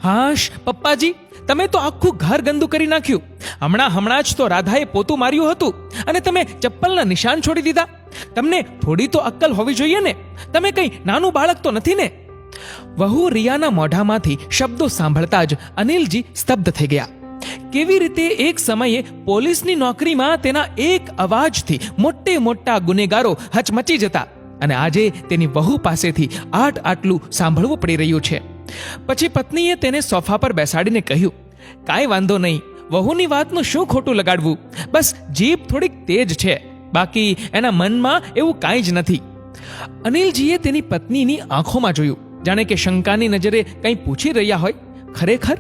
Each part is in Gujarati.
હાશ પપ્પાજી, તમે તો આખું ઘર ગંદુ કરી નાખ્યું. હમણાં જ તો રાધાએ પોતું માર્યું હતું અને તમે ચપ્પલના નિશાન છોડી દીધા. તમને થોડી તો અક્કલ હોવી જોઈએ ને. તમે કંઈ નાનું બાળક તો નથી ને? વહુ રિયાના મોઢામાંથી શબ્દો સાંભળતા જ અનિલજી સ્તબ્ધ થઈ ગયા. કેવી રીતે એક સમયે પોલીસની નોકરીમાં તેના એક અવાજથી મોટા ગુનેગારો હચમચી જતા, અને આજે તેની વહુ પાસેથી આટલું સાંભળવું પડી રહ્યું છે. પછી પત્નીએ તેને સોફા પર બેસાડીને કહ્યું, કાંઈ વાંધો નહીં, વહુની વાતનું શું ખોટું લગાડવું, બસ જીભ થોડીક તેજ છે, બાકી એના મનમાં એવું કાંઈ જ નથી. અનિલજીએ તેની પત્નીની આંખોમાં જોયું, જાણે કે શંકાની નજરે કંઈ પૂછી રહ્યા હોય. ખરેખર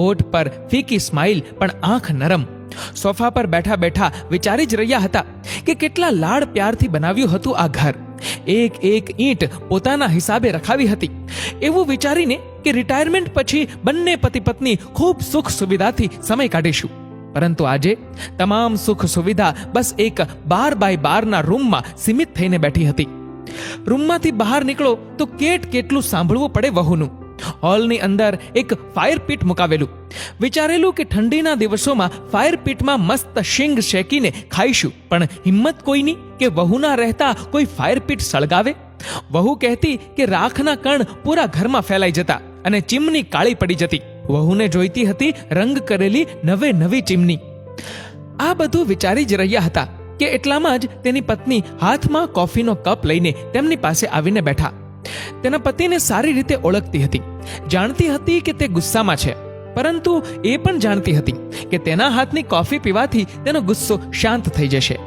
ઓઠ પર ફીકી સ્માઇલ, પણ આંખ નરમ. સોફા પર બેઠા બેઠા વિચારી જ રહ્યા હતા કે કેટલા લાડ પ્યારથી બનાવ્યું હતું આ ઘર. એક ઈંટ પોતાના હિસાબે રખાવી હતી, એવું વિચારીને કે રિટાયરમેન્ટ પછી બંને પતિ પત્ની ખૂબ સુખ સુવિધાથી સમય કાઢીશું. પરંતુ આજે તમામ સુખ સુવિધા બસ એક 12x12 રૂમમાં સીમિત થઈને બેઠી હતી. રૂમમાંથી બહાર નીકળો તો કેટલું સાંભળવું પડે વહુનું. હોલની અંદર એક ફાયર પીટ મુકાવેલું. વિચારેલું કે ઠંડીના દિવસોમાં ફાયર પીટમાં મસ્ત શીંગ શેકીને ખાઈશું, પણ હિંમત કોઈની કે વહુના રહેતા કોઈ ફાયર પીટ સળગાવે. વહુ કહેતી કે રાખના કણ પૂરા ઘરમાં ફેલાઈ જતા અને ચીમની કાળી પડી જતી. વહુને જોઈતી હતી રંગ કરેલી નવી ચીમની. આ બધું વિચારી જ રહ્યા હતા કે એટલામાં જ તેની પત્ની હાથમાં કોફીનો કપ લઈને તેમની પાસે આવીને બેઠા. તેના પતિને સારી રીતે ઓળખતી હતી, જાણતી હતી કે તે ગુસ્સામાં છે, પરંતુ એ પણ જાણતી હતી કે તેના હાથની કોફી પીવાથી તેનો ગુસ્સો શાંત થઈ જશે.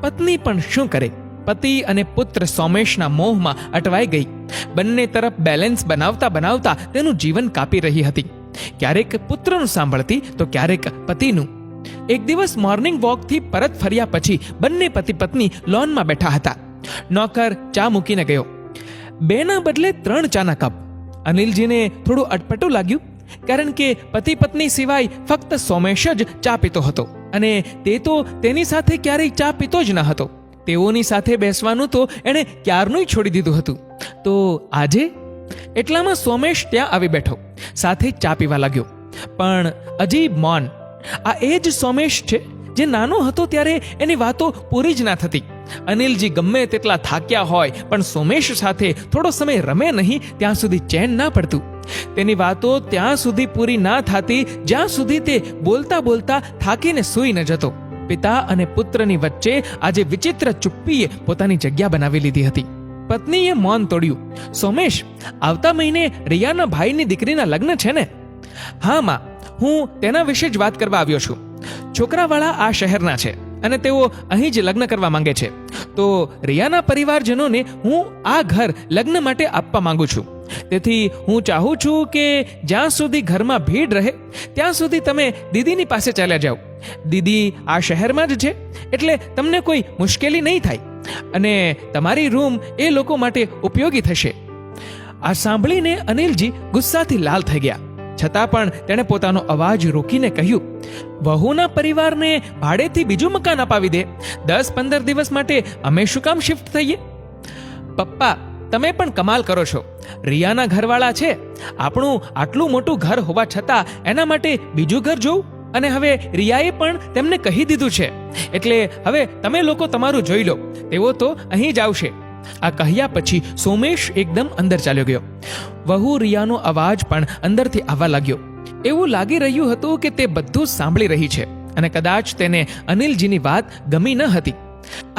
પત્ની પણ શું કરે, પતિ અને પુત્ર સોમેશના મોહમાં અટવાઈ ગઈ. બંને તરફ બેલેન્સ બનાવતા તેનું જીવન કાપી રહી હતી. ક્યારેક પુત્રનું સાંભળતી તો ક્યારેક પતિનું. એક દિવસ મોર્નિંગ વોકથી પરત ફર્યા પછી બંને પતિ પત્ની લોનમાં બેઠા હતા. નોકર ચા મૂકીને ગયો. 2ના બદલે 3 ચાના કપ. અનિલજીને થોડું અટપટું લાગ્યું, કારણ કે પતિ પત્ની સિવાય ફક્ત સોમેશ જ ચા પીતો હતો, અને તે તો તેની સાથે ક્યારેય ચા પીતો જ ન હતો. તેઓની સાથે બેસવાનું તો એણે ક્યારનું છોડી દીધું હતું. તો આજે એટલામાં સોમેશ ત્યાં આવી બેઠો, સાથે ચા પીવા લાગ્યો. પણ અજીબ મૌન. આ એ જ સોમેશ છે જે નાનો હતો ત્યારે એની વાતો પૂરી જ ના થતી. અનિલજી ગમે તેટલા થાક્યા હોય, પણ સોમેશ સાથે થોડો સમય રમે નહીં ત્યાં સુધી ચેન ના પડતું. તેની વાતો ત્યાં સુધી પૂરી ના થતી જ્યાં સુધી તે બોલતા થાકીને સૂઈ ન જતો. પિતા અને પુત્રની વચ્ચે આજે વિચિત્ર ચુપ્પીએ પોતાની જગ્યા બનાવી લીધી હતી. પત્નીએ મૌન તોડ્યું. સોમેશ, આવતા મહિને રિયાના ભાઈની દીકરીના લગ્ન છે ને? હા માં, હું તેના વિશે જ વાત કરવા આવ્યો છું. છોકરાવાળા આ શહેરના છે અને તેઓ અહીં જ લગ્ન કરવા માંગે છે. તો રિયાના પરિવારજનોને હું આ ઘર લગ્ન માટે આપવા માંગુ છું. તેથી હું ચાહું છું કે જ્યાં સુધી ઘરમાં ભીડ રહે ત્યાં સુધી તમે દીદીની પાસે ચાલ્યા જાઓ. દીદી આ શહેરમાં જ છે, એટલે તમને કોઈ મુશ્કેલી નહીં થાય, અને તમારી રૂમ એ લોકો માટે ઉપયોગી થશે. આ સાંભળીને અનિલજી ગુસ્સાથી લાલ થઈ ગયા. છતાં પણ તેણે પોતાનો અવાજ રોકીને કહ્યું, વહુના પરિવારને ભાડેથી બીજું મકાન અપાવી દે. 10-15 દિવસ માટે અમે શું કામ શિફ્ટ થઈએ? પપ્પા, તમે પણ કમાલ કરો છો. રિયાના ઘરવાળા છે, આપણું આટલું મોટું ઘર હોવા છતાં એના માટે બીજું ઘર જોવું? અને હવે રિયાએ પણ તેમને કહી દીધું છે, એટલે હવે તમે લોકો તમારું જોઈ લો, તેઓ તો અહીં જ આવશે. આ કહ્યા પછી સોમેશ એકદમ અંદર ચાલ્યો ગયો. વહુ રિયાનો અવાજ પણ અંદરથી આવવા લાગ્યો. એવું લાગી રહ્યું હતું કે તે બધું સાંભળી રહી છે, અને કદાચ તેને અનિલજીની વાત ગમી ન હતી.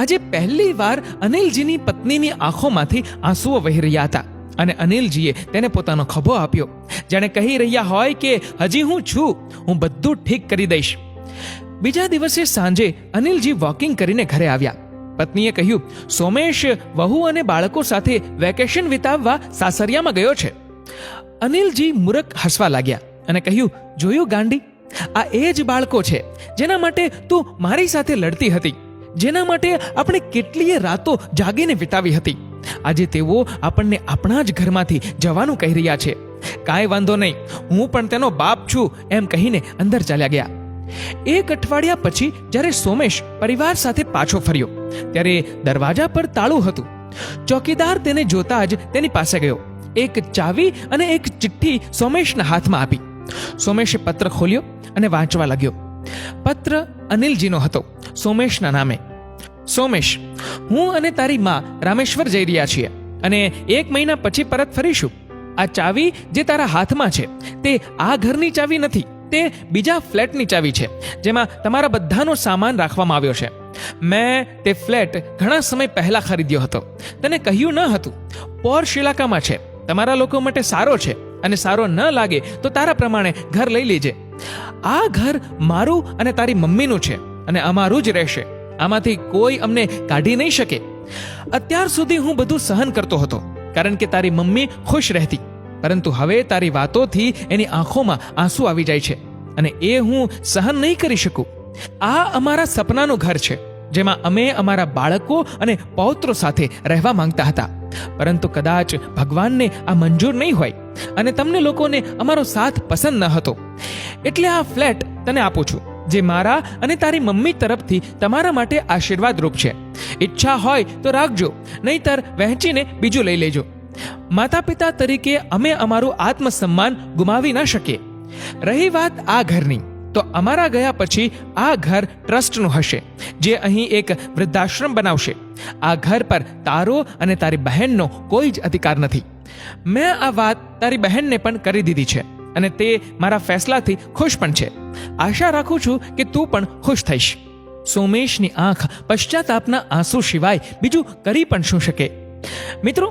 આજે પહેલી વાર અનિલજીની પત્નીની આંખોમાંથી આંસુઓ વહી રહ્યા હતા, અને અનિલજીએ તેને પોતાનો ખભો આપ્યો, જાણે કહી રહ્યા હોય કે હજી હું છું, હું બધું ઠીક કરી દઈશ. બીજા દિવસે સાંજે અનિલજી વોકિંગ કરીને ઘરે આવ્યા. પત્નીએ કહ્યું, સોમેશ વહુ અને બાળકો સાથે વેકેશન વિતાવવા સાસરિયામાં ગયો છે. અનિલજી મૂરખ હસવા લાગ્યા અને કહ્યું, જોયું ગાંડી, આ એ જ બાળકો છે જેના માટે તું મારી સાથે લડતી હતી, જેના માટે આપણે કેટલીય રાતો જાગીને વિતાવી હતી. આજે તેઓ આપણને આપણા જ ઘરમાંથી જવાનું કહી રહ્યા છે. કાંઈ વાંધો નહીં, હું પણ તેનો બાપ છું, એમ કહીને અંદર ચાલ્યા ગયા. એક અઠવાડિયા પછી જ્યારે સોમેશ પરિવાર સાથે પાછો ફર્યો ત્યારે દરવાજા પર તાળું હતું. ચોકીદાર તેને જોતા જ તેની પાસે ગયો. એક ચાવી અને એક ચિઠ્ઠી સોમેશના હાથમાં આપી. સોમેશે પત્ર ખોલ્યો અને વાંચવા લાગ્યો. પત્ર અનિલજીનો હતો, સોમેશના નામે. સોમેશ, હું અને તારી માં રામેશ્વર જઈ રહ્યા છીએ અને 1 મહિના પછી પરત ફરીશું. આ ચાવી જે તારા હાથમાં છે તે આ ઘરની ચાવી નથી, તે બીજા ફ્લેટની ચાવી છે જેમાં તમારા બધાનો સામાન રાખવામાં આવ્યો છે. મેં તે ફ્લેટ ઘણા સમય પહેલા ખરીદ્યો હતો. તને કહ્યું ન હતું, પોર્શ ઇલાકામાં છે, તમારા લોકો માટે સારો છે અને સારો ન લાગે તો તારા પ્રમાણે ઘર લઈ લેજે. આ ઘર મારું અને તારી મમ્મીનું છે અને અમારું જ રહેશે. આમાંથી કોઈ અમને કાઢી નહીં શકે. અત્યાર સુધી હું બધું સહન કરતો હતો કારણ કે તારી મમ્મી ખુશ રહેતી, પરંતુ હવે તારી વાતોથી એની આંખોમાં આંસુ આવી જાય છે અને એ હું સહન નહીં કરી શકું. આ અમારા સપનાનું ઘર છે જેમાં અમે અમારા બાળકો અને પૌત્રો સાથે રહેવા માંગતા હતા, પરંતુ કદાચ ભગવાનને આ મંજૂર નહીં હોય અને તમને લોકોને અમારો સાથ પસંદ ન હતો. એટલે આ ફ્લેટ તને આપું છું, જે મારા અને તારી મમ્મી તરફથી તમારા માટે આશીર્વાદરૂપ છે. ઈચ્છા હોય તો રાખજો, નહીંતર વહેંચીને બીજું લઈ લેજો. માતા પિતા તરીકે અમે અમારું આત્મસન્માન ગુમાવી ન શકીએ. રહી વાત આ ઘરની, તો અમારા ગયા પછી આ ઘર ટ્રસ્ટનું હશે, જે અહીં એક વૃદ્ધાશ્રમ બનાવશે. આ ઘર પર તારો અને તારી બહેનનો કોઈ જ અધિકાર નથી. મેં આ વાત તારી બહેનને પણ કરી દીધી છે અને તે મારા ફેસલાથી ખુશ પણ છે. આશા રાખું છું કે તું પણ ખુશ થઈશ. સોમેશની આંખ પશ્ચાતાપના આંસુ સિવાય બીજું કરી પણ શું શકે? મિત્રો,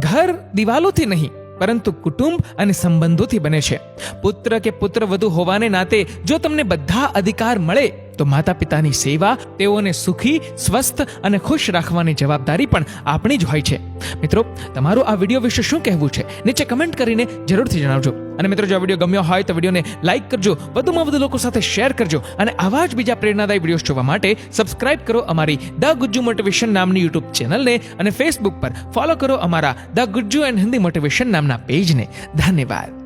ઘર દિવાલોથી નહીં પરંતુ કુટુંબ અને સંબંધોથી બને છે. પુત્ર કે પુત્રવધુ હોવાને નાતે જો તમને બધા અધિકાર મળે તો માતા પિતાની સેવા, તેઓને સુખી, સ્વસ્થ અને ખુશ રાખવાની જવાબદારી પણ આપણી જ હોય છે. મિત્રો, તમારું આ વિડીયો વિશે શું કહેવું છે નીચે કમેન્ટ કરીને જરૂરથી જણાવજો. અને મિત્રો, જો આ વિડીયો ગમ્યો હોય તો વિડીયોને લાઈક કરજો, વધુમાં વધુ લોકો સાથે શેર કરજો અને આવા જ બીજા પ્રેરણાદાયી વિડીયોઝ જોવા માટે સબસ્ક્રાઇબ કરો અમારી ધ ગુજ્જુ મોટિવેશન નામની યુટ્યુબ ચેનલને અને ફેસબુક પર ફોલો કરો અમારા the Gujju and Hindi motivation નામના પેજને. ધન્યવાદ.